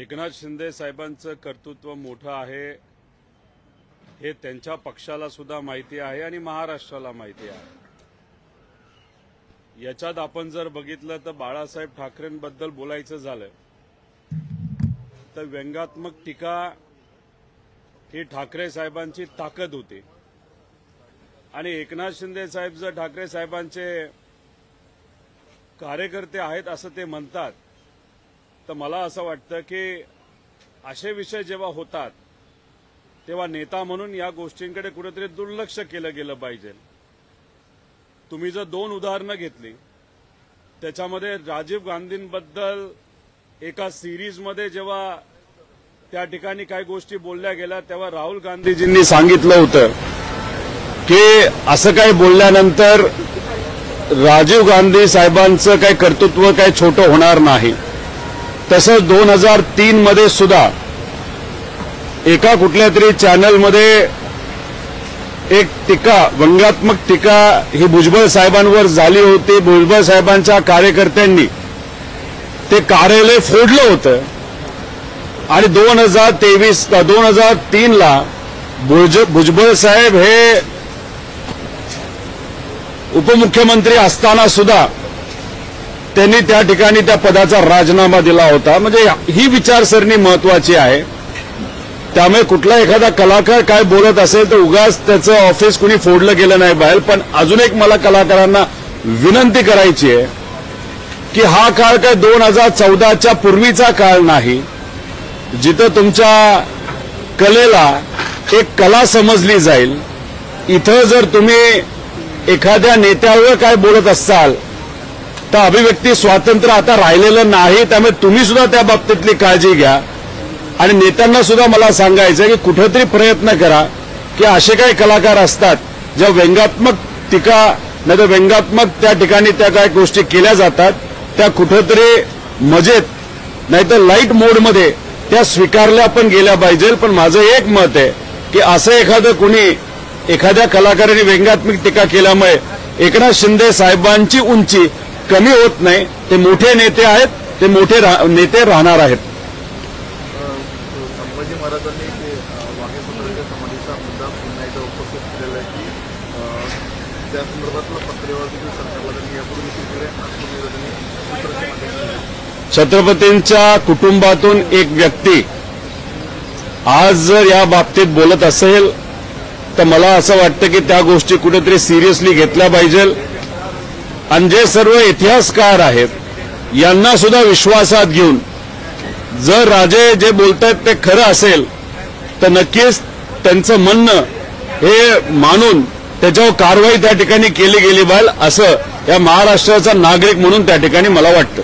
एकनाथ शिंदे साहेबांचं कर्तृत्व मोठं आहे हे त्यांच्या पक्षाला सुद्धा माहिती आहे आणि महाराष्ट्राला माहिती आहे। याच्यात आपण जर बघितलं तर बाळासाहेब ठाकरेंबद्दल बोलायचं झालं तर व्यंगात्मक टीका ही ठाकरे साहेबांची ताकद होती आणि एकनाथ शिंदे साहेब जर ठाकरे साहेबांचे कार्यकर्ते आहेत असं ते म्हणतात तर मला असं वाटतं की असे विषय जेव्हा होतात तेव्हा नेता म्हणून या गोष्टींकडे कुठेतरी दुर्लक्ष केलं गेलं पाहिजे। तुम्ही जर दोन उदाहरणं घेतली त्याच्यामध्ये राजीव गांधींबद्दल एका सिरीजमध्ये जेव्हा त्या ठिकाणी काही गोष्टी बोलल्या गेल्या तेव्हा राहुल गांधीजींनी सांगितलं होतं की असं काही बोलल्यानंतर राजीव गांधी साहेबांचं काही कर्तृत्व काही छोटं होणार नाही। तसंच 2003 मध्ये सुद्धा एका कुठल्या तरी चॅनलमध्ये एक टीका व्यंगात्मक टीका ही भुजबळ साहेबांवर झाली होती। भुजबळ साहेबांच्या कार्यकर्त्यांनी ते कार्यालय फोडलं होतं आणि 2003 ला भुजबळ साहेब हे उपमुख्यमंत्री असताना सुद्धा त्यांनी त्या ठिकाणी त्या पदाचा राजीनामा दिला होता। म्हणजे ही विचारसरणी महत्वाची आहे। त्यामुळे कुठला एखादा कलाकार काय बोलत असेल तर उगाच त्याचं ऑफिस कुणी फोडलं गेलं नाही बाहेर। पण अजून एक मला कलाकारांना विनंती करायची आहे की हा काळ काय 2014च्या पूर्वीचा काळ नाही जिथं तुमच्या कलेला एक कला समजली जाईल। इथं जर तुम्ही एखाद्या नेत्यावर काय बोलत असाल तर अभिव्यक्ती स्वातंत्र्य आता राहिलेलं नाही। त्यामुळे तुम्ही सुद्धा त्या बाबतीतली काळजी घ्या आणि नेत्यांना सुद्धा मला सांगायचं की कुठेतरी प्रयत्न करा की असे काही कलाकार असतात ज्या व्यंगात्मक टीका नाही तर व्यंगात्मक त्या ठिकाणी त्या काही गोष्टी केल्या जातात त्या कुठेतरी मजेत नाही तर लाईट मोडमध्ये त्या स्वीकारल्या पण गेल्या पाहिजे। पण माझं एक मत आहे की असं एखादं कुणी एखाद्या कलाकाराने व्यंगात्मक टीका केल्यामुळे एकनाथ शिंदे साहेबांची उंची कमी होत नाही। ते मोठे नेते आहेत, ते मोठे नेते राहणार आहेत। संभाजी महाराजांनी वाघे समुद्राच्या समाधीचा मुद्दा पुन्हा एकदा उपस्थित केलेला आहे की त्या संदर्भातलं पत्रव्यवहार सरकारला त्यांनी यापूर्वी केले छत्रपतींच्या कुटुंबातून एक व्यक्ती आज जर या बाबतीत बोलत असेल तर मला असं वाटतं की त्या गोष्टी कुठेतरी सिरियसली घेतल्या पाहिजे आणि जे सर्व इतिहासकार आहेत यांना सुद्धा विश्वासात घेऊन जर राजे जे बोलतात ते खरं असेल तर नक्कीच त्यांचं म्हणणं हे मानून त्याच्यावर कारवाई त्या ठिकाणी केली गेली पाहिजे असं या महाराष्ट्राचा नागरिक म्हणून त्या ठिकाणी मला वाटतं।